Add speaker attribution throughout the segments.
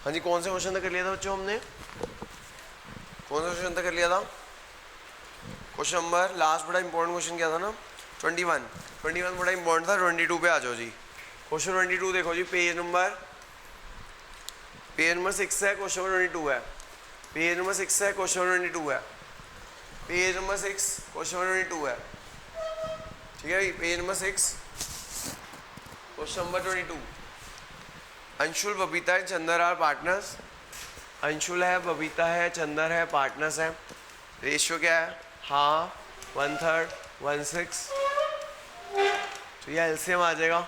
Speaker 1: हाँ जी, कौन से क्वेश्चन तक कर लिया था बच्चों हमने? कौन सा क्वेश्चन तक कर लिया था? क्वेश्चन नंबर लास्ट बड़ा इंपॉर्टेंट क्वेश्चन क्या था ना, 21 बड़ा इंपॉर्टेंट था। 22 पे आ जाओ जी। क्वेश्चन 22 देखो जी, पेज नंबर 6 है, क्वेश्चन नंबर 22 है। पेज नंबर 6 है, क्वेश्चन नंबर 22 है। पेज नंबर 6 क्वेश्चन नंबर 22 है। ठीक है, page number 6 question number 22। Anshul, Babita and Chandar are partners. Anshul है, बबीता है, चंदर है, पार्टनर्स हैं। रेशियो क्या है? हाँ, 1/3, 1/6। तो यह एलसीएम आ जाएगा।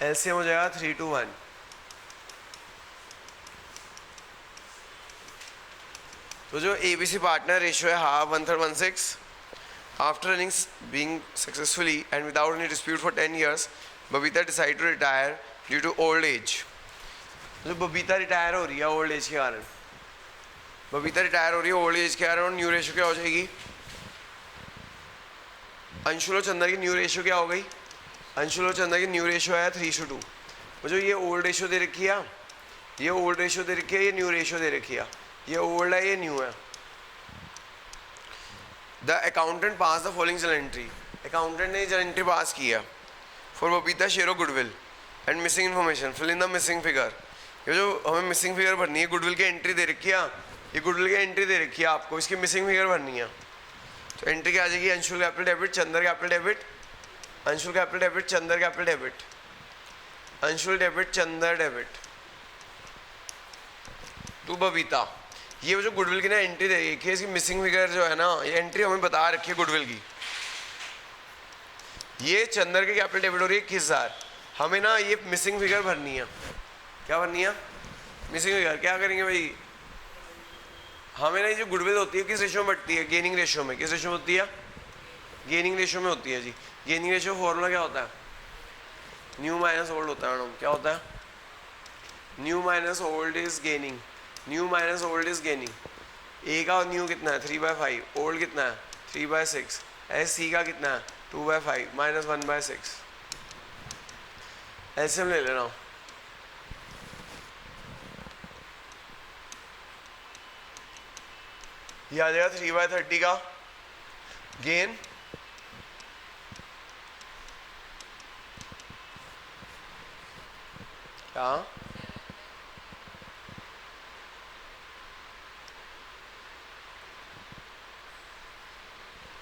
Speaker 1: एलसीएम हो जाएगा 3:1। तो जो एबीसी पार्टनर रेशियो है half, 1/3, 1/6। After running being successfully and without any dispute for 10 years, Babita decide to retire due to old age. जो बबीता रिटायर हो रही है ओल्ड एज के कारण, बबीता रिटायर हो रही है ओल्ड एज के कारण, और न्यू रेशियो क्या हो जाएगी? अंशुल और चंदर की न्यू रेशियो क्या हो गई? अंशुल और चंदर की न्यू रेशियो है 3:2। वो जो ये ओल्ड रेशियो दे रखी है, ये ओल्ड रेशियो दे रखी है, ये न्यू रेशियो दे रखी है। ये ओल्ड है, ये न्यू है। The accountant pass the following journal entry. Accountant ने जर्नल एंट्री पास की है for Babita share of goodwill and missing information, fill in the missing figure. ये जो हमें मिसिंग फिगर भरनी है, गुडविल की एंट्री दे रखी है, ये गुडविल की एंट्री दे रखी है आपको, इसकी मिसिंग फिगर भरनी है। तो एंट्री क्या आ जाएगी? Anshul capital debit, Chandar capital debit, Anshul capital debit, Chandar capital debit, Anshul debit, Chandar debit to Babita. ये जो गुडविल की ना एंट्री दे रखी है, इसकी मिसिंग फिगर जो है ना, ये एंट्री हमें बता रखी है गुडविल की। ये चंदर की कैपिटल डेबिट हो रही है 21,000। हमें ना ये मिसिंग फिगर भरनी है। क्या भरनी है? Missing figure. क्या करेंगे भाई? हमें ना ये जो गुडविल होती है किस रेशियो में बढ़ती है? गेनिंग रेशियो में। किस रेशियो में होती है? गेनिंग रेशियो में होती है जी। गेनिंग रेशियो फॉर्मूला क्या होता है? न्यू माइनस ओल्ड होता है मैडम। क्या होता है? New minus old is gaining. New minus old is gaining. A का न्यू कितना है? 3/5। ओल्ड कितना है? 3/6। एस सी का कितना है? 2/5 माइनस 1/6। ऐसे हम ले लेना। ये आ जाएगा 3/30 का गेन, क्या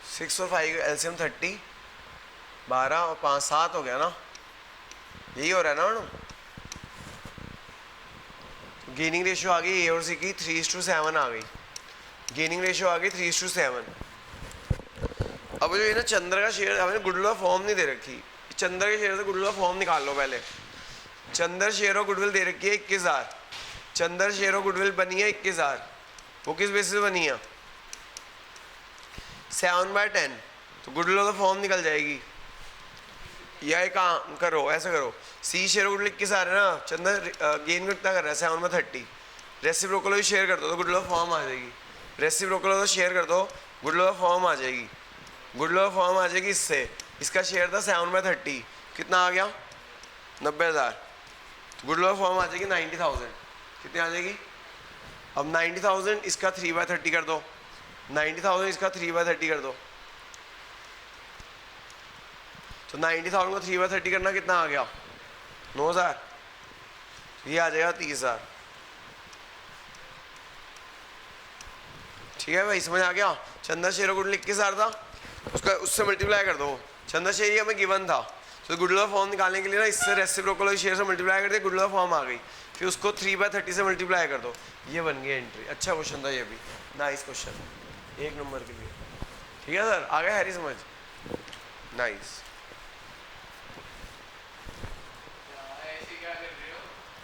Speaker 1: 6 और 5 एलसीएम 30, 12 और 5 7 हो गया ना। यही हो रहा है ना मैडम? गेनिंग रेशियो आ गई ए और सी की 3:7 आ गई। गेनिंग रेशियो आ गई 3:7। अब जो ये ना चंद्र का शेयर, हमें गुडविल फॉर्म नहीं दे रखी। चंद्र के शेयर से गुडविल फॉर्म निकाल लो पहले। चंद्र शेयर और गुडविल दे रखी है 21,000। चंद्र शेयर और गुडविल बनी है 21,000। वो किस बेसिस पे बनी है? 7/10। तो गुडविल ऑफ द फॉर्म निकल जाएगी। या एक काम करो, ऐसा करो, सी शेयर गुडविल 21,000 है ना, चंद्र गेन कितना कर रहा है? 7/30। रेसिप्रोकल भी शेयर कर दो तो गुडविल ऑफ फॉर्म आ जाएगी। रेसिप्रोकल तो शेयर कर दो, गुडविल ऑफ फॉर्म आ जाएगी। गुडविल ऑफ फॉर्म आ जाएगी इससे। इसका शेयर था 7/30, कितना आ गया? 90,000। तो गुडविल ऑफ फॉर्म आ जाएगी 90,000। कितनी आ जाएगी? अब 90,000 इसका 3/30 कर दो, 90,000 इसका 3/30 कर दो। तो 90,000 को 3/30 करना कितना आ गया? 9,000। ये आ जाएगा 30,000। ठीक है भाई, समझ आ गया? चंदा शेयर गुडविल 21,000 था, उसका उससे मल्टीप्लाई कर दो। चंदा शेयर हमें गिवन था, तो गुडविल ऑफ फॉर्म निकालने के लिए ना इससे रेसिप्रोकल शेयर से मल्टीप्लाई कर दिया, गुडविल ऑफ फॉर्म आ गई। फिर उसको 3/30 से मल्टीप्लाई कर दो, ये बन गई एंट्री। अच्छा क्वेश्चन था ये भी, नाइस क्वेश्चन, 1 नंबर के लिए। ठीक है सर, आ गया हैरी समझ? नाइस।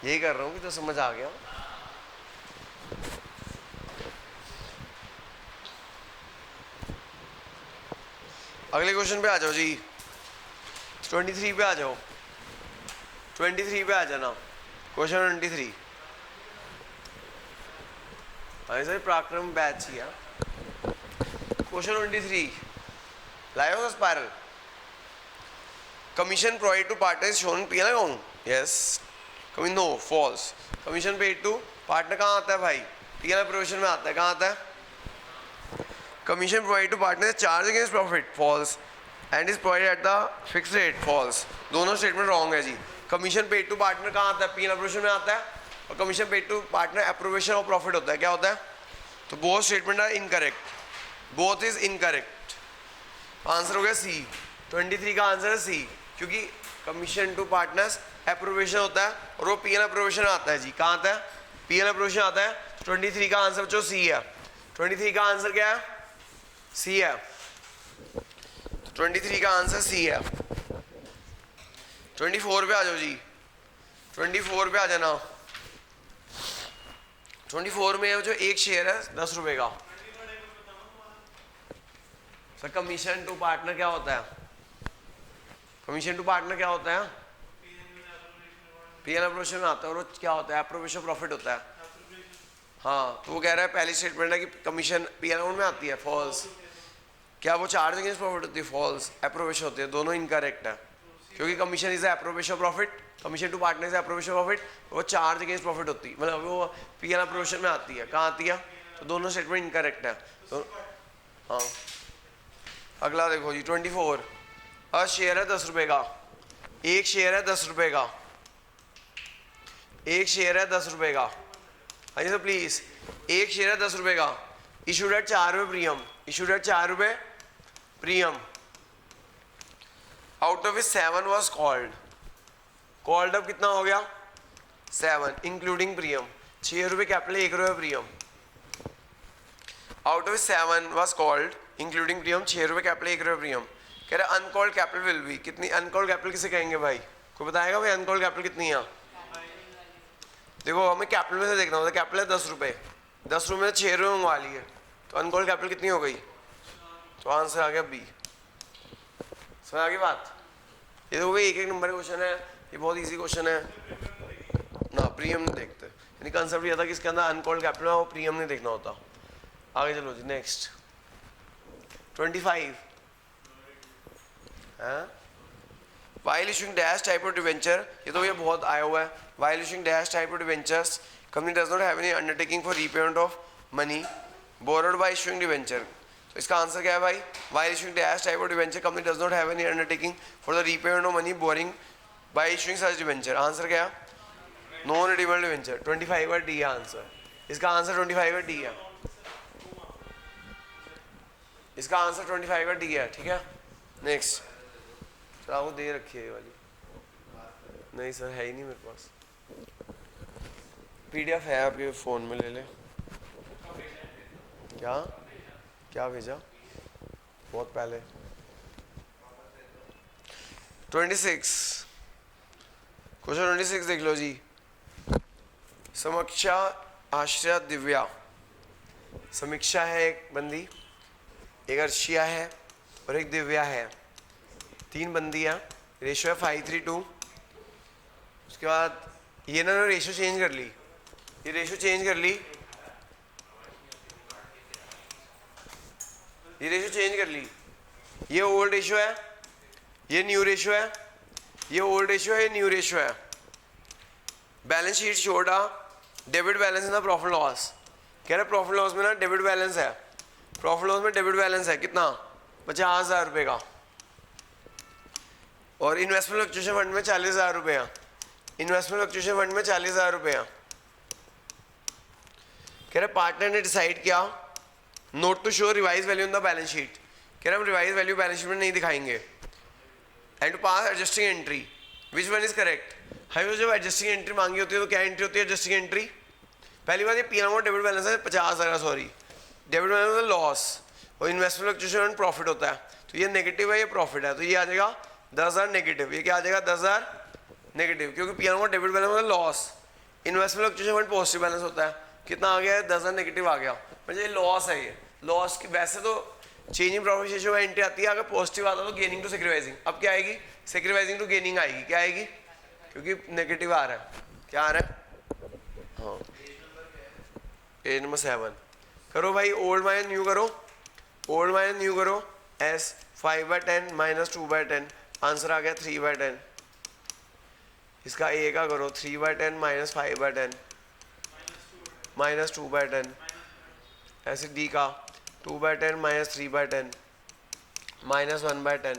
Speaker 1: यही कर रहा हूँ कि तो समझ आ गया। अगले क्वेश्चन पे आ जाओ जी, 23 पे आ जाओ। 23 पे आ जाना। क्वेश्चन 23। हाँ सर, पराक्रम बैच ही है। Question 23, live spiral commission provide to partners shown P account. Yes, no false. Commission paid to partner कहाँ आता है भाई? पीएनएल प्रोविजन में आता है। कहाँ आता है? Commission provide to partner charge against profit falls and is provided at the fix rate falls. दोनों स्टेटमेंट रॉन्ग है जी। कमीशन पेड टू पार्टनर कहाँ आता है? पीएनएल प्रोविजन में आता है। और commission paid to partner appropriation of profit होता है। क्या होता है? तो both statement are incorrect, both is incorrect. Answer हो गया सी। 23 का आंसर है सी, क्योंकि कमीशन टू पार्टनर्स अप्रोवेशन होता है और वो पीएनएल अप्रोवेशन आता है जी। कहाँ आता है? पीएनएल अप्रोवेशन आता है। 23 का आंसर जो सी है। 23 का आंसर क्या है? सी है। 23 का आंसर सी है। 24 पे आ जाओ जी। 24 पे आ जाना। 24 में जो एक शेयर है 10 रुपए का। सर कमीशन टू पार्टनर क्या होता है? कमीशन टू पार्टनर क्या होता है? पीएनएल अप्रोवेशन में आता है। और क्या होता है? अप्रोवेशन प्रॉफिट होता है। हाँ, तो वो कह रहा है पहली स्टेटमेंट है कि कमीशन पीएनएल में आती है। फॉल्स। क्या वो चार्ज अगेंस्ट प्रॉफिट होती है? फॉल्स। अप्रोवेशन होती है। दोनों इनकरेक्ट है, क्योंकि commission is appropriation profit, commission to partner is appropriation profit. वो चार्ज अगेंस्ट प्रॉफिट होती है, मतलब वो पीएनएल अप्रोवेशन में आती है। कहाँ आती है? तो दोनों स्टेटमेंट इनकरेक्ट है। तो हाँ, अगला देखो जी। 24 अ शेयर है 10 रुपए का। एक शेयर है 10 रुपए का। एक शेयर है 10 रुपए का। हाँ जी सर प्लीज। एक शेयर है 10 रुपए का। इशूड एट 4 रुपए प्रीमियम। इशूड एट 4 रुपए premium. Out of it 7 was called. Called up कितना हो गया? 7 इंक्लूडिंग प्रीमियम। 6 रुपए कैपिटल, 1 रुपए premium. Out of it 7 was called including premium. 6 रुपए कैपिटल, 1 रुपए प्रीमियम। कह रहे अनकॉल्ड कैपिटल विल बी कितनी? अनकॉल्ड कैपिटल किसे कहेंगे भाई? कोई बताएगा भाई अनकॉल्ड कैपिटल कितनी है? देखो हमें कैपिटल में से देखना होता है। कैपिटल है 10 रुपए। 10 रुपए में 6 रुपए मंगवा लिए, तो अनकॉल्ड कैपिटल कितनी हो गई? तो आंसर आ गया बी। समझ आ गई बात? ये देखो भाई एक एक नंबर का क्वेश्चन है, ये बहुत इजी क्वेश्चन है ना। प्रीमियम नहीं देखते, यानी कंसेप्ट ये था कि इसके अंदर अनकॉल्ड कैपिटल और प्रीमियम नहीं देखना होता। आगे चलो जी next. 25 while issuing dash type of debenture. ये तो ये बहुत आया हुआ है। While issuing dash type of debentures company does not have any undertaking for repayment of money borrowed by issuing debenture. तो इसका आंसर क्या है भाई? While issuing dash type of debenture company does not have any undertaking for the repayment of money boring by issuing such debenture. Answer क्या है? Non redeemable debenture. 25 का D है answer. इसका आंसर 25 का डी है। इसका आंसर 25 का D है। ठीक है नेक्स्ट। चलो वो दे रखी है ये वाली। नहीं सर है ही नहीं मेरे पास। पीडीएफ है आपके फ़ोन में, ले ले। क्या क्या भेजा? बहुत पहले। 26 क्वेश्चन 26 देख लो जी। समीक्षा आश्रया दिव्या। समीक्षा है एक बंदी, एक अर्शिया है और एक दिव्या है। 3 बंदियाँ। रेशो है 5:3:2। उसके बाद ये ना रेशो चेंज कर ली। ये रेशो चेंज कर ली। ये रेशो चेंज कर ली। ये ओल्ड रेशो है, ये न्यू रेशो है। ये ओल्ड रेशो है, ये न्यू रेशो है। Balance sheet showed a debit balance in the profit loss. कह रहे प्रॉफिट लॉस में ना डेबिट बैलेंस है। प्रॉफिट लॉस में डेबिट बैलेंस है कितना? 50,000 रुपये का। और इन्वेस्टमेंट फ्लक्चुएशन फंड में 40,000 रुपये है। इन्वेस्टमेंट फ्लक्चुएशन फंड में 40,000 रुपये है। कह रहे पार्टनर ने डिसाइड किया not to show revise value in the balance sheet. कह रहे हम रिवाइज वैल्यू बैलेंस शीट में नहीं दिखाएंगे। And to pass adjusting entry which one is correct. हमें जब एडजस्टिंग एंट्री मांगी होती है तो क्या एंट्री होती है? Adjusting entry. पहली बात ये पीएनएल डेबिट बैलेंस है 50,000 सॉरी डेबिट बैलेंस लॉस और इन्वेस्टमेंट फ्लक्चुएशन प्रॉफिट होता है। तो ये नेगेटिव है, ये प्रॉफिट है, तो ये आ जाएगा 10,000 नेगेटिव। ये क्या आ जाएगा? 10,000 नेगेटिव, क्योंकि पीएनएल डेबिट बैलेंस मतलब loss. Investment fluctuation fund positive balance होता है। कितना आ गया है? 10,000 नेगेटिव आ गया। मतलब ये लॉस है। ये लॉस की वैसे तो चेंज इन प्रॉफिट रेशियो में एंट्री आती है, अगर पॉजिटिव आता है तो गेनिंग टू सेक्रीफाइसिंग। अब क्या आएगी? सेक्रीफाइसिंग टू गेनिंग आएगी। क्या आएगी? क्योंकि नेगेटिव आ रहा है। क्या आ रहा है? हाँ पेज नंबर 7 करो भाई। ओल्ड माइनस न्यू करो। ओल्ड माइनस न्यू करो। एस 5/10 माइनस 2/10 आंसर आ गया 3/10। इसका ए का करो 3/10 माइनस 5/10 माइनस 2/10, ऐसे डी का 2/10 माइनस 3/10 माइनस 1/10।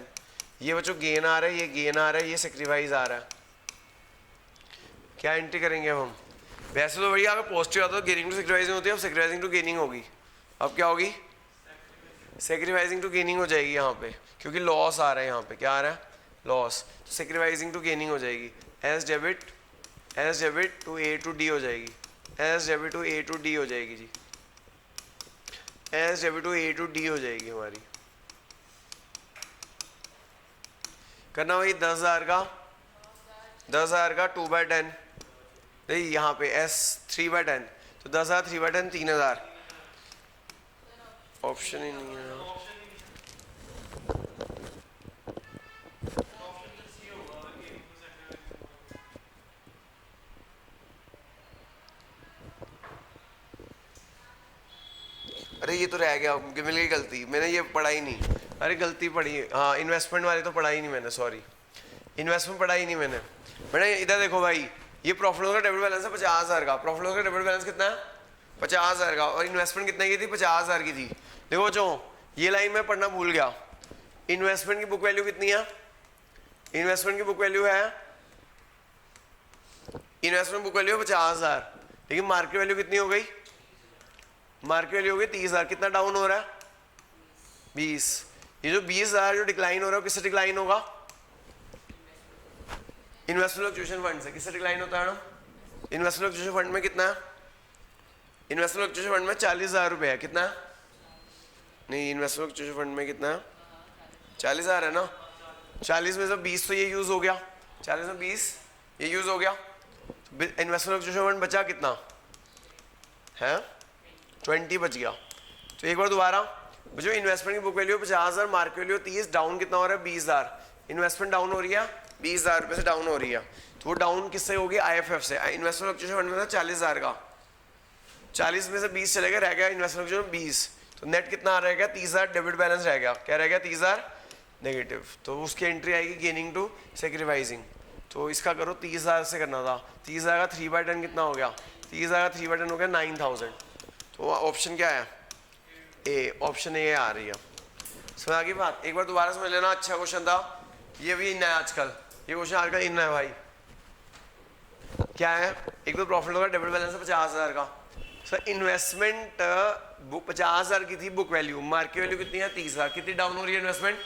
Speaker 1: ये बच्चों गेन आ रहा है, ये गेन आ रहा है, ये सेक्रीफाइस आ रहा है। क्या एंट्री करेंगे अब हम? वैसे तो बढ़िया अगर पॉजिटिव आता तो गेनिंग टू सेक्रीफाइजिंग होती है, अब सेक्रीफाइजिंग टू गेनिंग होगी। अब क्या होगी? सेक्रीफाइजिंग टू गेनिंग हो जाएगी यहाँ पे, क्योंकि लॉस आ रहा है यहाँ पे। क्या आ रहा है? लॉस। तो सेक्रीफाइजिंग टू गेनिंग हो जाएगी। As debit to A to D हो जाएगी। As debit to A to D हो जाएगी जी। As debit to A to D हो जाएगी हमारी। करना भाई 10,000 का 2/10, नहीं यहाँ पे एस 3/10, तो 10,000 3/10 3,000। ऑप्शन ही नहीं है। अरे ये तो रह गया, मिल गई गलती, मैंने ये पढ़ा ही नहीं। अरे गलती पढ़ी, हाँ इन्वेस्टमेंट वाली तो पढ़ा ही नहीं मैंने, सॉरी इन्वेस्टमेंट पढ़ा ही नहीं मैंने। इधर देखो भाई, ये प्रॉफिट लॉस का डेबिट बैलेंस है 50,000 का। प्रॉफिट लॉस का डेबिट बैलेंस कितना है? 50,000 का। और इन्वेस्टमेंट कितने की थी? 50,000 की थी। देखो बच्चों ये लाइन मैं पढ़ना भूल गया। इन्वेस्टमेंट की बुक वैल्यू कितनी है? इन्वेस्टमेंट की बुक वैल्यू है, इन्वेस्टमेंट बुक वैल्यू है 50,000, लेकिन मार्केट वैल्यू कितनी हो गई? मार्केट वैल्यू हो गई 30,000। कितना डाउन हो रहा है? 20। ये जो 20,000 जो डिक्लाइन हो रहा है किससे डिक्लाइन होगा? इन्वेस्टमेंट फ्लक्चुएशन फंड से। किससे डिक्लाइन होता है ना? इन्वेस्टमेंट फ्लक्चुएशन फंड में कितना है? इन्वेस्टमेंट फ्लक्चुएशन फंड में 40,000 रुपये है। कितना है? नहीं, इन्वेस्टमेंट फ्लक्चुएशन फंड में कितना है? 40,000 है ना। 40 में से 20 तो ये यूज हो गया, 40 में 20 ये यूज हो गया। इन्वेस्टमेंट फ्लक्चुएशन फंड बचा कितना है? 20 बच गया। तो एक बार दोबारा जो इन्वेस्टमेंट की book value 50,000, market value 30, down कितना हो रहा है? 20,000। इन्वेस्टमेंट डाउन हो रही है 20,000 रुपये से डाउन हो रही है। तो वो डाउन किससे होगी? IFF से। इन्वेस्टमेंट फ्लक्चुएशन फंड में था 40,000 का, 40 में से 20 चले गए, रह गया इन्वेस्टमेंट फ्लक्चुएशन 20। तो नेट कितना रहेगा? 30,000 डेबिट बैलेंस रह गया। क्या रह गया? 30,000 नेगेटिव। तो उसकी एंट्री आएगी गेनिंग टू सेक्रीफाइसिंग। तो इसका करो 30,000 से करना था। 30,000 का 3/10 कितना हो गया? 30,000 का 3/10 हो गया 9,000। तो ऑप्शन क्या है? ए। ऑप्शन ए आ रही है। समझ आ गई बात? एक बार दोबारा समझ लेना, अच्छा क्वेश्चन था। ये भी इन है आजकल, ये क्वेश्चन आजकल इन है भाई। क्या है? एक तो प्रॉफिट होगा, डेबिट बैलेंस है 50,000 का। सर इन्वेस्टमेंट बुक 50,000 की थी बुक वैल्यू, मार्केट वैल्यू कितनी है? 30,000। कितनी डाउन हो रही है इन्वेस्टमेंट?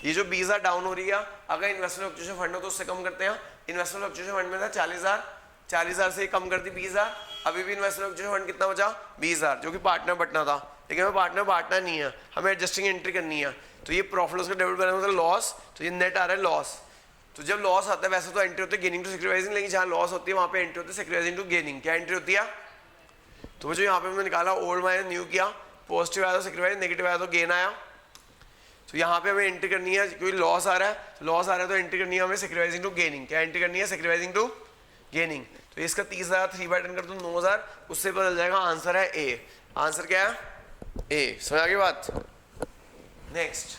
Speaker 1: ये जो 20,000 डाउन हो रही है। अगर इन्वेस्टमेंट फ्लक्चुएशन फंड हो तो उससे कम करते हैं। इन्वेस्टमेंट फ्लक्चुएशन फंड में था 40,000, 40,000 से कम कर दी 20,000। अभी भी इन्वेस्टमेंट फ्लक्चुएशन फंड कितना बचा? 20,000, जो कि पार्टनर बटना था, लेकिन हमें पार्टनर बांटना नहीं है, हमें एडजस्टिंग एंट्री करनी है। तो ये प्रॉफिट लॉस का डेबिट बैलेंस मतलब लॉस, तो ये नेट आ रहा है लॉस। तो जब लॉस आता है वैसे तो एंट्री होती है गेनिंग टू सेक्रीफाइसिंग, लेकिन जहाँ लॉस होती है वहाँ पे एंट्री होती है सेक्रीफाइसिंग टू गेनिंग। क्या एंट्री होती है? तो जो यहाँ पे हमने निकाला ओल्ड माइनस न्यू किया, पॉजिटिव आया तो सेक्रीफाइस, नेगेटिव आया तो गेन आया। तो यहाँ पे हमें एंट्री करनी है, क्योंकि लॉस आ रहा है, लॉस आ रहा है तो एंट्री करनी है हमें सेक्रीफाइसिंग टू गेनिंग। क्या एंट्री करनी है? Sacrificing to gaining. तो इसका 30,000 3/10 कर दो 9,000, उससे पता चल जाएगा आंसर है ए। आंसर क्या है? ए। समझ आ गई बात? नेक्स्ट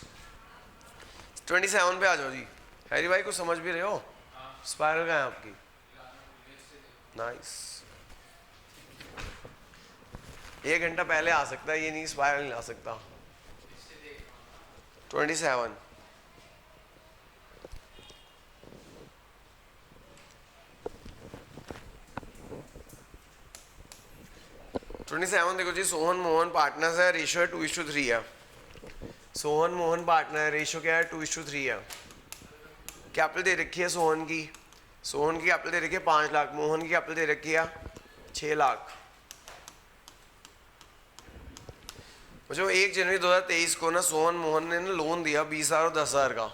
Speaker 1: 27 पे आ जाओ जी। हैरी भाई कुछ समझ भी रहे हो? स्पाइरल का है आपकी? नाइस। 1 घंटा पहले आ सकता है, ये नहीं स्पाइरल नहीं आ सकता। 27 देखो जी, सोहन मोहन पार्टनर्स है, रेशियो है 2:3 है। सोहन मोहन पार्टनर है, रेशियो क्या है? 2:3 है। कैपिटल दे रखी है सोहन की, सोहन की कैपिटल दे रखी है 5 लाख, मोहन की कैपिटल दे रखी है 6 लाख। जो 1 जनवरी 2023 को ना सोहन मोहन ने ना लोन दिया 20,000 और 10,000 का।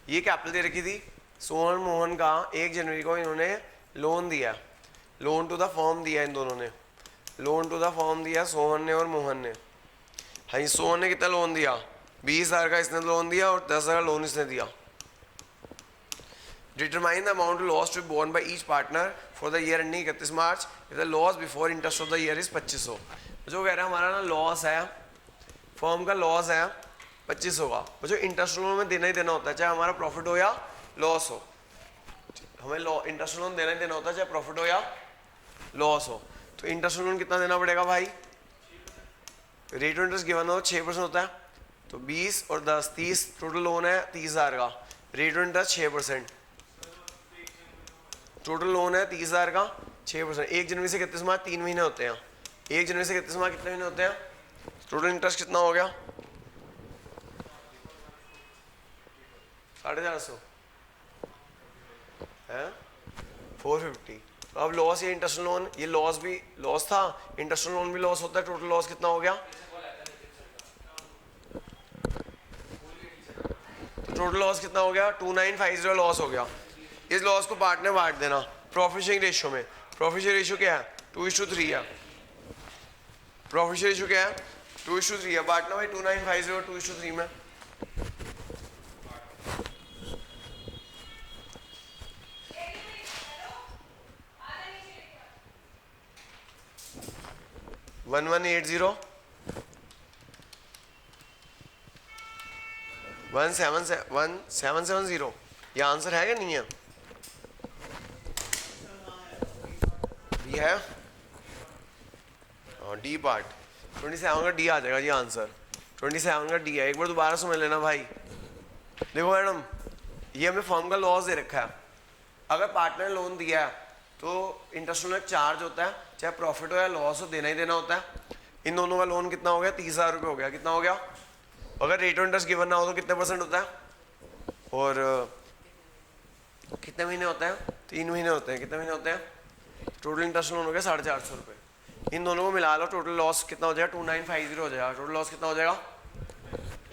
Speaker 1: ये कैपिटल दे रखी थी सोहन मोहन का, 1 जनवरी को इन्होंने लोन दिया, लोन टू द फॉर्म दिया, इन दोनों ने लोन टू द फॉर्म दिया, सोहन ने और मोहन ने। हाँ, सोहन ने कितना लोन दिया? 20,000 का इसने लोन दिया और 10,000 का लोन इसने दिया। Determine the amount loss to be borne by each partner for the year ending 31 March if the loss before interest of the year is 2500। जो कह रहा है हमारा ना लॉस है, फर्म का लॉस है 2500 का। जो इंटरेस्ट में देना ही देना होता है, चाहे हमारा प्रॉफिट हो या लॉस हो। हमें इंटरेस्ट लोन देना ही देना होता है, चाहे प्रॉफिट हो या लॉस हो। तो इंटरेस्ट लोन कितना देना पड़ेगा भाई? रेट ऑफ इंटरेस्ट गिवन हो 6% होता है, तो 20 और 10 30, टोटल लोन है 30,000 का, rate of interest 6%, total loan है 30,000 का 6%। 1 जनवरी से 31 मार्च 3 महीने होते हैं, 1 जनवरी से 31 मार्च कितने महीने होते हैं? टोटल इंटरेस्ट कितना हो गया? 450 है 450। तो अब लॉस या इंटरेस्ट लोन, ये लॉस भी लॉस था, इंटरेस्ट लोन भी लॉस होता है, टोटल लॉस कितना हो गया? तो टोटल लॉस कितना हो गया? 2950 लॉस हो गया। इस लॉस को पार्ट में बांट देना प्रॉफिट शेयरिंग रेशियो में। प्रॉफिट शेयरिंग रेशियो क्या है? 2:3 है। प्रॉफिट शेयरिंग रेशियो क्या है? 2:3 है। बांटना भाई 2950 2:3 में। वन 1770 ये आंसर है क्या नहीं है? बी है, डी पार्ट 27 का डी आ जाएगा जी आंसर। 27 का डी है। एक बार दोबारा समझ लेना भाई। देखो मैडम, ये हमें फॉर्म का लॉस दे रखा है। अगर पार्टनर ने लोन दिया है तो इंटरेस्ट लोन एक चार्ज होता है, चाहे प्रॉफिट हो या लॉस हो देना ही देना होता है। इन दोनों का लोन कितना हो गया? 30,000 रुपये हो गया। कितना हो गया? अगर रेट ऑफ इंटरेस्ट गिवन ना हो तो कितने % होता है? और कितने महीने होते हैं? 3 महीने होते हैं। कितने महीने होते हैं? टोटल इंटरेस्ट लोन हो गया 450 रुपये। इन दोनों को मिला लो, टोटल लॉस कितना हो जाएगा? 2950 हो जाएगा। टोटल लॉस कितना हो जाएगा?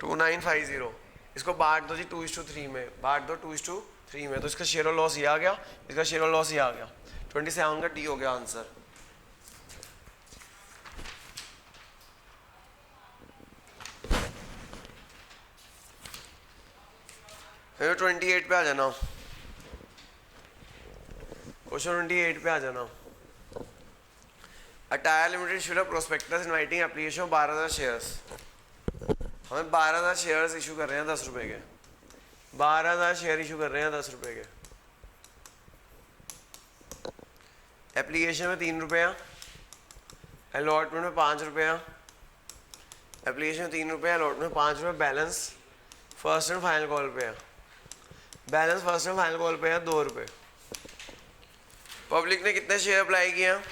Speaker 1: 2950। इसको बांट दो जी 2:3 में, बांट दो 2:3 में, तो इसका शेयर ऑफ लॉस ये आ गया, इसका शेयर ऑफ लॉस ये आ गया। 27 का डी हो गया आंसर। फिर 28 पे आ जाना, क्वेश्चन 28 पे आ जाना। Attire limited issued a prospectus inviting application 12,000 shares. हमें 12,000 शेयर्स इशू कर रहे हैं 10 रुपए के। 12,000 शेयर इशू कर रहे हैं 10 रुपए के। एप्लीकेशन में 3 रुपये, अलॉटमेंट में 5 रुपये, एप्लीकेशन में 3 रुपये, अलॉटमेंट में 5 रुपये, balance first and final call पे है। Balance first and final call पे है 2 रुपये। पब्लिक ने कितने शेयर अप्लाई किए हैं?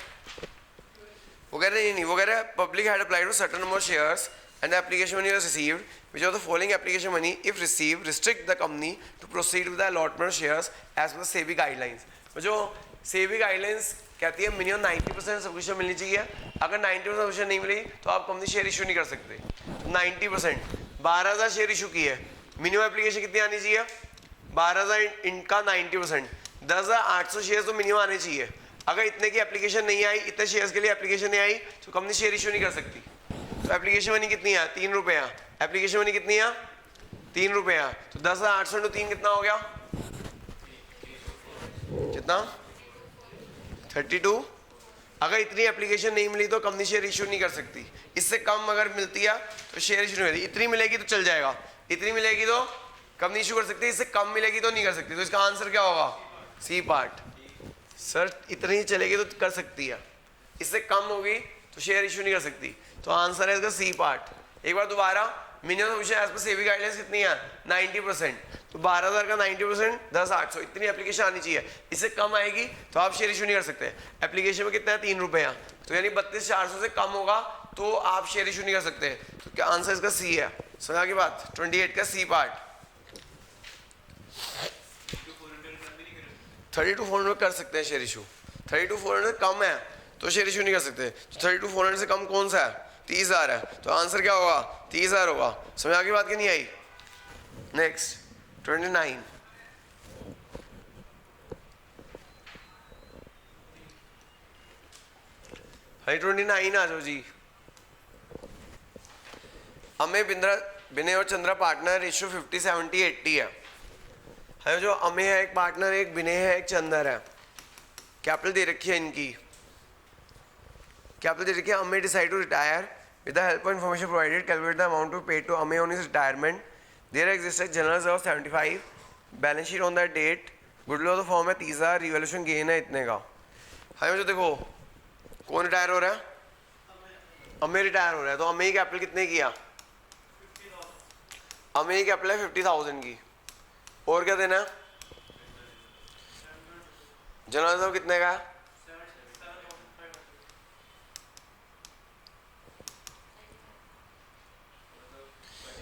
Speaker 1: वो कह रहे नहीं, वो कह रहे हैं public had applied to certain number of shares and the application money was received, which of the following application money if received restrict the company to proceed with the allotment of shares as per the SEBI guidelines। जो SEBI guidelines कहती है minimum 90% subscription मिलनी चाहिए। अगर 90% subscription नहीं मिली तो आप company share issue नहीं कर सकते। 90% 12,000 शेयर इशू की है, मिनिमम एप्लीकेशन कितनी आनी चाहिए? 12,000 इनका 90%, 10,800 शेयर तो मिनिमम आने चाहिए। अगर इतने की एप्लीकेशन नहीं आई, इतने शेयर्स के लिए एप्लीकेशन नहीं आई तो कंपनी शेयर इशू नहीं कर सकती। तो एप्लीकेशन मनी कितनी है? 3 रुपये। एप्लीकेशन मनी कितनी है? 3 रुपये। तो 10,800 × 3 कितना हो गया? कितना? 32। अगर इतनी एप्लीकेशन नहीं मिली तो कंपनी शेयर इशू नहीं कर सकती। इससे कम अगर मिलती है तो शेयर इशू नहीं होती। इतनी मिलेगी तो चल जाएगा, इतनी मिलेगी तो कंपनी इशू कर सकती है, इससे कम मिलेगी तो नहीं कर सकती। तो इसका आंसर क्या होगा? C part. सर इतनी चलेगी तो कर सकती है, इससे कम होगी तो शेयर इशू नहीं कर सकती। तो आंसर है इसका सी पार्ट। एक बार दोबारा, minimum subscription as per SEBI guidelines कितनी है? 90%। तो 12,000 का 90% 10,800, इतनी एप्लीकेशन आनी चाहिए। इससे कम आएगी तो आप शेयर इशू नहीं कर सकते। एप्लीकेशन में कितना है? 3 रुपये, तो यानी 32,400 से कम होगा तो आप शेयर इशू नहीं कर सकते। तो क्या आंसर इसका सी है? समझा की बात? 28 का सी पार्ट। 32,400 कर सकते हैं शेयर इशू। 32,400 कम है तो शेयर इशू नहीं कर सकते। तो 32,400 से कम कौन सा है? 30,000 है। तो आंसर क्या होगा? 30,000 होगा। समझ आ गई बात कि नहीं आई? नेक्स्ट 29। भाई 29 आ जाओ जी। अमे बिनय और चंद्रा पार्टनर, रेशियो 50-70-80 है। है जो अमे है एक पार्टनर, एक विनय है, एक चंदर है। कैपिटल दे रखी है इनकी, कैपिटल दे रखी है। अमे decide to retire with the help of information provided, calculate the amount to pay to अमे on his retirement. There existed general reserve 75, balance sheet on that date goodwill to form है 30,000, revaluation gain है इतने का। हाँ मुझे देखो कौन retire हो रहा है? अमे रिटायर हो रहा है, तो अमे कैपिटल कितने किया? अमे कैपिटल है 50,000 की, और क्या देना है? जनरल रिजर्व कितने का है?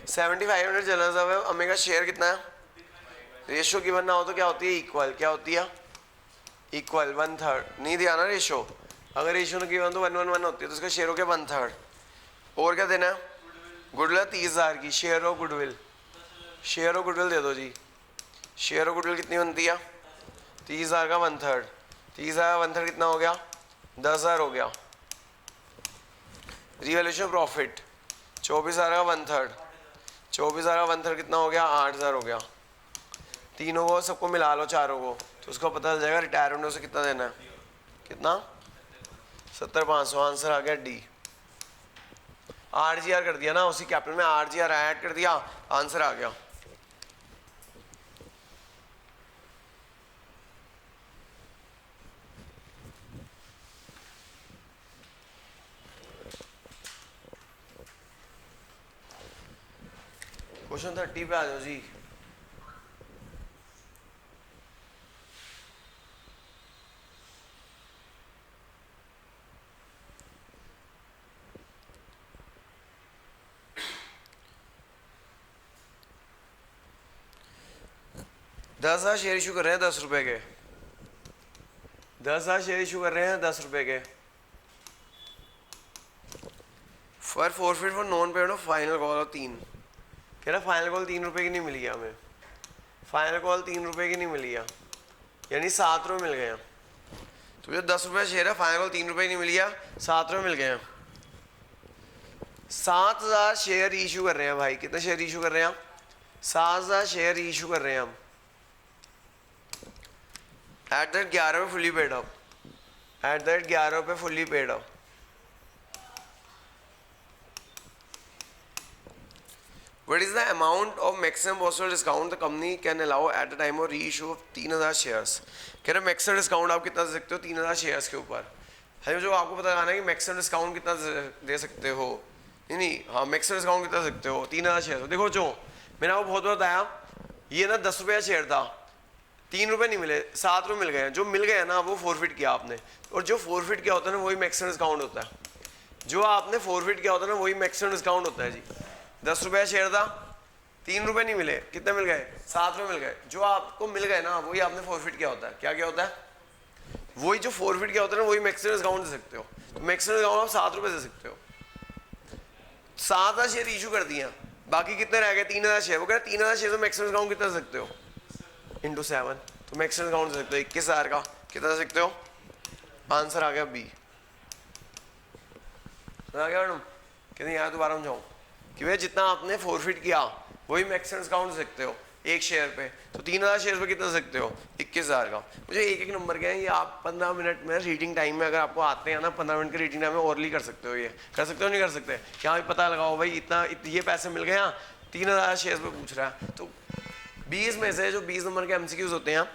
Speaker 1: 7500 जनरल रिजर्व है। अमे का शेयर कितना है? रेशो की बनना हो तो क्या होती है? इक्वल। क्या होती है? इक्वल 1/3। नहीं दिया ना रेशो, अगर रेशो की वन तो 1/1 होती है, तो उसका शेयर हो गया 1/3। और क्या देना है? गुडविल 30,000 की, share of goodwill, share of goodwill दे दो जी। शेयर ऑफ गुडविल कितनी बनती है? 30,000 का 1/3, 30,000 का 1/3 कितना हो गया? 10,000 हो गया। रिवैल्यूएशन प्रॉफिट 24,000 का 1/3, 24,000 का 1/3 कितना हो गया? 8,000 हो गया। तीनों को सबको मिला लो, चारों को, तो उसको पता चल जाएगा रिटायरमेंट उसे कितना देना है। कितना? 70,500। आंसर आ गया डी। RGR कर दिया ना, उसी कैपिटल में RGR ऐड कर दिया, आंसर आ गया। क्वेश्चन 30 पे आ जाओ जी। ₹10,000 शेयर इशू कर रहे हैं 10 रुपए के। 10,000 शेयर इशू कर रहे हैं 10 रुपए के। For forfeit for non payment of final call of 3। कह रहा फाइनल कॉल 3 रुपए की नहीं मिली है हमें। फाइनल कॉल 3 रुपए की नहीं मिली है, यानी 7 रुपये मिल गए हैं। तो जो 10 रुपये शेयर है, फाइनल कॉल 3 रुपए की नहीं मिली है, 7 रुपये मिल गए हैं। 7,000 शेयर इशू कर रहे हैं भाई। कितने शेयर इशू कर रहे हैं हम? 7,000 शेयर इशू कर रहे हैं हम। एट दैट 11 पे fully paid up, at that 11 पे fully paid up. What is the amount of maximum possible discount the company can allow at the time of reissue of 3,000 shares? कह रहे maximum discount आप कितना दे सकते हो 3,000 shares के ऊपर? है जो आपको पता लगाना है कि मैक्सिमम डिस्काउंट कितना दे सकते हो। नहीं, हाँ मैक्सिमम डिस्काउंट कितना दे सकते हो 3,000 शेयर। देखो जो मैंने आपको बहुत बताया, ये ना 10 रुपये शेयर था, 3 रुपये नहीं मिले, 7 रुपये मिल गए। जो मिल गए ना वो फॉरफिट किया आपने, और जो फॉरफिट किया होता है ना वही मैक्सिमम डिस्काउंट होता है। जो आपने फॉरफिट किया होता है ना वही मैक्सिमम डिस्काउंट होता है जी। 10 रुपये शेयर था, 3 रुपये नहीं मिले, कितने मिल गए? 7 रुपये मिल गए। जो आपको मिल गए ना वही आपने फॉरफिट किया होता है। क्या क्या होता है? वही जो फॉरफिट किया होता है ना वही मैक्सिमम डिस्काउंट दे सकते हो। तो मैक्सिमम डिस्काउंट आप 7 रुपये दे सकते हो। 7,000 शेयर इशू कर दिए, बाकी कितने रह गए? 3,000 शेयर। वो कह रहे 3,000 शेयर में मैक्सिमम डिस्काउंट कितना दे सकते हो? इंटू 7, तो मैक्सिमम डिस्काउंट दे सकते हो 21,000 का। कितना दे सकते हो? आंसर आ गया बी। आ गया मैडम? कितनी यार दोबारा समझाऊँ कि भैया जितना आपने फॉरफिट किया वही मैक्सिमम डिस्काउंट दे सकते हो एक शेयर पे। तो 3,000 शेयर पे कितना दे सकते हो? 21,000 का। मुझे एक नंबर के हैं ये, आप 15 मिनट में रीडिंग टाइम में अगर आपको आते हैं ना, 15 मिनट के रीडिंग टाइम में ओरली कर सकते हो। ये कर सकते हो नहीं कर सकते? क्या भाई पता लगाओ भाई इतना ये पैसे मिल गए, 3,000 शेयर पे पूछ रहा है। तो 20 में से जो 20 नंबर के MCQs होते हैं,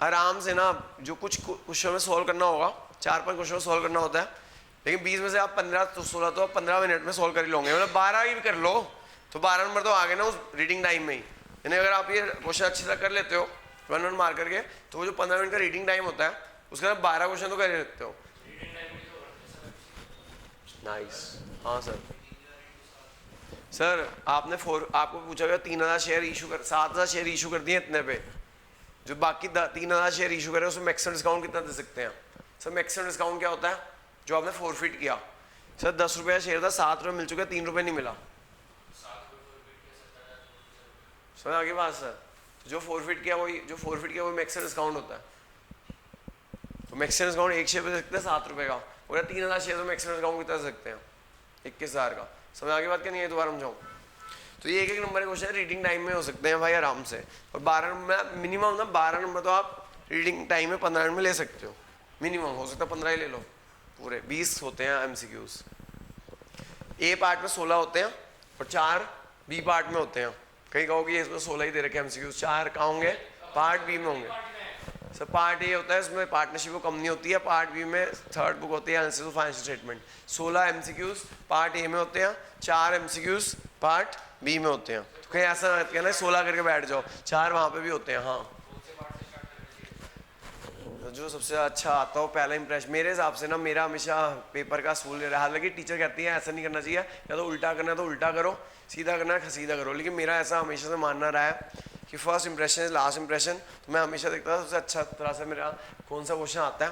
Speaker 1: आराम से ना जो कुछ क्वेश्चन में सॉल्व करना होगा, 4-5 क्वेश्चन सॉल्व करना होता है, लेकिन 20 में से आप 15 तो 16 तो आप 15 मिनट में सॉल्व कर ही लोगे। मतलब 12 ही भी कर लो तो 12 नंबर तो आ गए ना उस रीडिंग टाइम में ही। यानी अगर आप ये क्वेश्चन अच्छी तरह कर लेते हो 1-1 मार करके, तो वो जो 15 मिनट का रीडिंग टाइम होता है उसके बाद 12 क्वेश्चन तो कर ही लेते हो। नाइस। हाँ सर आपने आपको पूछा गया 3,000 शेयर इशू कर, 7,000 शेयर इशू कर दिए इतने पे, जो बाकी 3,000 शेयर इशू करे उसमें मैक्सिमम डिस्काउंट कितना दे सकते हैं? सर मैक्सिमम डिस्काउंट क्या होता है? जो आपने फॉरफिट किया। सर 10 रुपये शेयर था, 7 रुपये मिल चुका, 3 रुपये नहीं मिला। सर आगे बात सर, जो फॉरफिट किया वही मैक्सिमम डिस्काउंट होता है। तो मैक्सिमम डिस्काउंट एक शेयर पे दे सकते हैं 7 रुपये का, और 3,000 शेयर में मैक्सिमम डिस्काउंट कितना दे सकते हैं? 21,000 का। समझ आगे बात क्या नहीं है? दोबारा समझाऊँ तो ये एक नंबर के क्वेश्चन रीडिंग टाइम में हो सकते हैं भाई आराम से। और 12 नंबर मिनिमम ना, 12 नंबर तो आप रीडिंग टाइम में 15 मिनट में ले सकते हो। मिनिमम हो सकता है 15 ही ले लो, पूरे 20 होते हैं MCQs। ए पार्ट में 16 होते हैं और 4 बी पार्ट में होते हैं। कहीं कहोगे इसमें 16 ही दे रखे MCQs, 4 कहाँ होंगे? पार्ट बी में होंगे। सर पार्ट ए होता है, इसमें पार्टनरशिप को कंपनी होती है, पार्ट बी में थर्ड बुक होती है analysis of financial statement. 16 MCQs part A में होते हैं, 4 एमसीक्यूज पार्ट बी में होते हैं। तो कहीं ऐसा मत कहना 16 करके बैठ जाओ, 4 वहाँ पे भी होते हैं। हाँ, जो सबसे अच्छा आता हो पहला इंप्रेशन। मेरे हिसाब से ना मेरा हमेशा पेपर का असूल रहा है, हालांकि टीचर कहती है ऐसा नहीं करना चाहिए, या तो उल्टा करना है तो उल्टा करो, सीधा करना है सीधा करो, लेकिन मेरा ऐसा हमेशा से मानना रहा है कि first impression is last impression. तो मैं हमेशा देखता था सबसे अच्छा तरह से मेरा कौन सा क्वेश्चन आता है,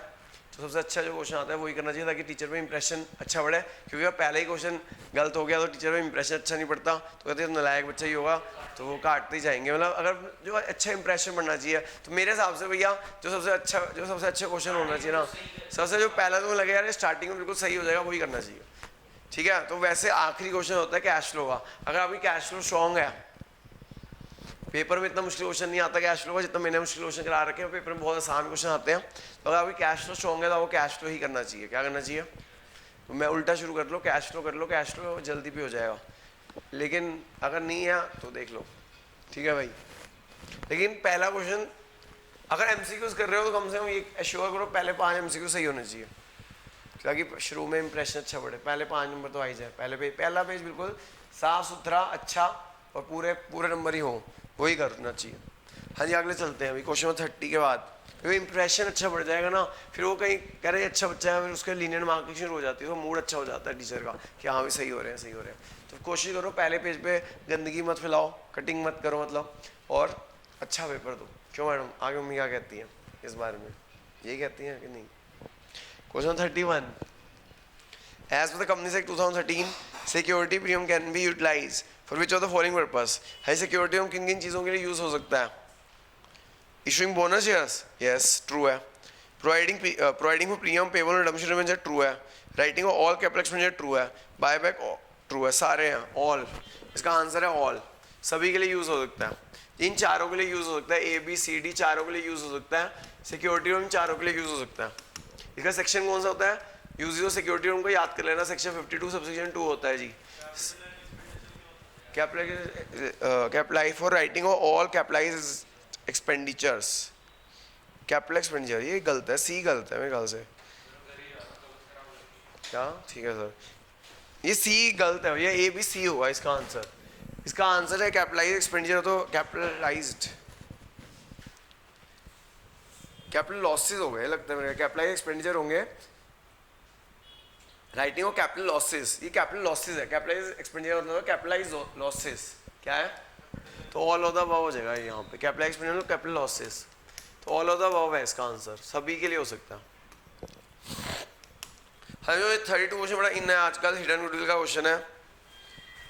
Speaker 1: तो सबसे अच्छा जो क्वेश्चन आता है वही करना चाहिए, ताकि टीचर पे इंप्रेशन अच्छा बढ़े। क्योंकि अगर पहले ही क्वेश्चन गलत हो गया तो टीचर पे इंप्रेशन अच्छा नहीं पड़ता, तो कहते हैं नलायक बच्चा ही होगा, तो वो काटते ही जाएंगे। मतलब अगर जो अच्छा इंप्रेशन बनना चाहिए, तो मेरे हिसाब से भैया जो सबसे अच्छा क्वेश्चन होना चाहिए ना, सबसे जो पहला तो लगे यार स्टार्टिंग में बिल्कुल सही हो जाएगा, वही करना चाहिए। ठीक है, तो वैसे आखिरी क्वेश्चन होता है कैश फ्लो का। अगर आपकी कैश फ्लो स्ट्रॉन्ग है, पेपर में इतना मुश्किल क्वेश्चन नहीं आता कैश फ्लो का, जितना मैंने मुश्किल क्वेश्चन करा रखे हैं, पेपर में बहुत आसान क्वेश्चन आते हैं। तो अगर आपकी कैश फ्लो स्ट्रॉन्ग है तो आपको कैश फ्लो ही करना चाहिए। क्या करना चाहिए? तो मैं उल्टा शुरू कर लो, कैश फ्लो कर लो, कैश फ्लो जल्दी भी हो जाएगा। लेकिन अगर नहीं है तो देख लो, ठीक है भाई। लेकिन पहला क्वेश्चन अगर एमसीक्यूज कर रहे हो तो कम से कम ये एश्योर करो पहले 5 एमसीक्यू सही होने चाहिए, ताकि शुरू में इंप्रेशन अच्छा बढ़े। पहले 5 नंबर तो आ ही जाए, पहला पेज बिल्कुल साफ सुथरा अच्छा और पूरे नंबर ही हो, वही करना चाहिए। हाँ जी, अगले चलते हैं अभी क्वेश्चन नंबर 30 के बाद। क्योंकि इंप्रेशन अच्छा बढ़ जाएगा ना, फिर वो कहीं कह रहे अच्छा बच्चा है, फिर उसके लीनियर मार्किंग शुरू हो जाती है, तो मूड अच्छा हो जाता है टीचर का कि हाँ भी सही हो रहे हैं। तो कोशिश करो पहले पेज पे गंदगी मत फैलाओ, कटिंग मत करो मतलब, और अच्छा पेपर दो। क्यों मैडम, आगे मम्मी क्या कहती हैं इस बारे में? यही कहती हैं कि नहीं? Question 31, as per the company act 2013 security premium can be utilise for which of the following purpose. High security हम किन किन चीज़ों के लिए यूज़ हो सकता है? Issuing bonus shares, yes true है। Providing for premium payable redemption revenge, true है। Writing off all capital expenditure, true है। बायबैक, ट्रू है। सारे हैं, ऑल, इसका आंसर है ऑल, सभी के लिए यूज़ हो सकता है। इन चारों के लिए यूज़ हो सकता है, ए बी सी डी चारों के लिए यूज़ हो सकता है। सिक्योरिटी रूम चारों के लिए यूज़ हो सकता है। इसका सेक्शन कौन सा होता है? यूज सिक्योरिटी रूम को याद कर लेना, सेक्शन 52 सबसेक्शन 2 होता है जी। Capitalise for writing off all capitalise expenditures, capital expenditure, ये गलत है, सी गलत है मेरे ख्याल से। क्या? ठीक है सर, ये सी गलत है भैया, ए बी सी होगा इसका आंसर। इसका आंसर है कैपिटलाइज एक्सपेंडिचर, तो कैपिटलाइज्ड, कैपिटल लॉसेस हो गए लगता है मेरे, कैपिटलाइज एक्सपेंडिचर होंगे। राइटिंग ऑफ कैपिटल लॉसेस, ये कैपिटल लॉसेस है, कैपिटलाइज एक्सपेंडिचर मतलब कैपिटलाइज लॉसेस क्या है, तो ऑल ऑफ द अबव हो जाएगा यहाँ पे। कैपिटलाइज एक्सपेंडिचर कैपिटल लॉसेस, तो ऑल ऑफ द अबव है इसका आंसर, सभी के लिए हो सकता है। हाँ जो 32 क्वेश्चन बड़ा इन है आजकल, हिडन गुडविल का क्वेश्चन है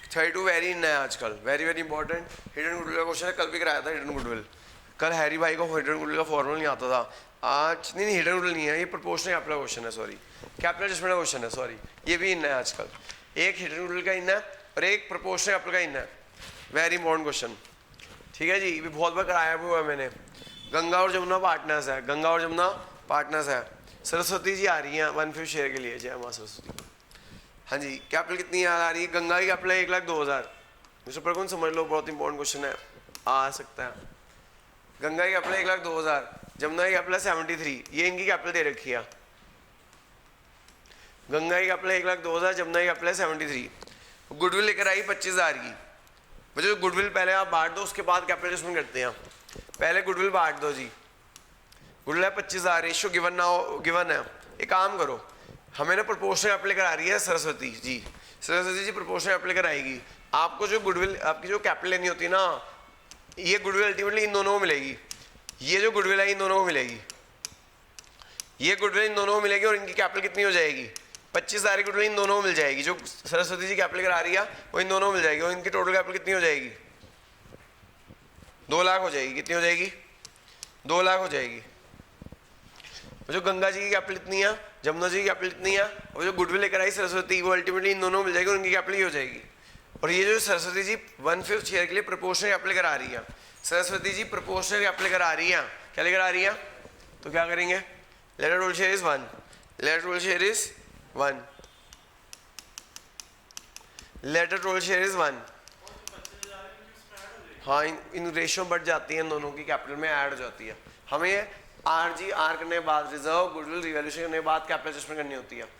Speaker 1: 32, वेरी इन है आजकल, वेरी इंपॉर्टेंट। हिडन गुडविल का क्वेश्चन है, कल भी कराया था हिडन गुडविल। कल हैरी भाई को हिडन गुडविल का फॉर्मूला नहीं आता था, आज नहीं हिडन गुडविल नहीं है, ये प्रोपोर्शनल कैपिटल क्वेश्चन है, सॉरी कैपिटल एडजस्टमेंट का क्वेश्चन है, सॉरी ये भी इन है आजकल। एक हिडन गुडविल का इन है और एक प्रोपोर्शनल कैपिटल का इन है, वेरी इंपॉर्टेंट क्वेश्चन। ठीक है जी, ये भी बहुत बार कराया हुआ है मैंने। गंगा और जमुना पार्टनर्स है, गंगा और जमुना पार्टनर्स है। सरस्वती जी आ रही हैं 1/5 शेयर के लिए, जय माँ सरस्वती। हाँ जी, कैपिटल कितनी आ रही है? गंगा की कैपिटल 1,02,000। मिस्टर प्रकुन समझ लो, बहुत इंपॉर्टेंट क्वेश्चन है, आ सकता है। गंगा की कैपिटल 1,02,000, जमुना की कैपिटल 73, ये इनकी कैपिटल दे रखी है। गंगा की कैपिटल 1,02,000, जमुना की कैपिटल 73। गुडविल लेकर आई 25,000 की। बच्चों गुडविल पहले आप बांट दो, उसके बाद कैपिटल एडजस्टमेंट करते हैं। पहले गुडविल बांट दो जी, गुडविल है 25,000, रेशियो गिवन ना हो, गिवन है। एक काम करो, हमें ना प्रोपोर्शनल कैपिटल लेकर आ रही है सरस्वती जी, सरस्वती जी प्रोपोर्शनल कैपिटल लेकर आएगी। आपको जो गुडविल आपकी जो कैपिटल लेनी होती है ना, ये गुडविल अल्टीमेटली इन दोनों को मिलेगी। ये जो गुडविल है इन दोनों को मिलेगी, ये गुडविल इन दोनों को मिलेगी, और इनकी कैपिटल कितनी हो जाएगी? 25,000 की गुडविल इन दोनों को मिल जाएगी। जो सरस्वती जी कैपिटल लेकर आ रही है वो इन दोनों को मिल जाएगी, और इनकी टोटल कैपिटल कितनी हो जाएगी? 2 लाख हो जाएगी। कितनी हो जाएगी? 2 लाख हो जाएगी। जो गंगा जी की कैपिटल इतनी है, जमुना जी की कैपिटल इतनी है, और जो गुडविल लेकर आई सरस्वती, वो अल्टीमेटली इन दोनों को मिल जाएगी, और उनकी कैपिटल ही हो जाएगी। और ये जो सरस्वती जी 1/5 शेयर के लिए प्रोपोर्शनल कैपिटल लेकर आ रही है, सरस्वती जी प्रोपोर्शनल कैपिटल लेकर आ रही है, क्या लेकर आ रही है? तो क्या करेंगे? Letter role share is 1, letter role share is 1, letter role share is 1। हाँ, इन रेशियो बढ़ जाती है, इन दोनों की कैपिटल में ऐड हो जाती है। हमें आर जी आर करने के बाद रिजर्व गुडविल रिवैल्यूएशन करने के बाद कैपिटल एडजस्टमेंट करनी होती है।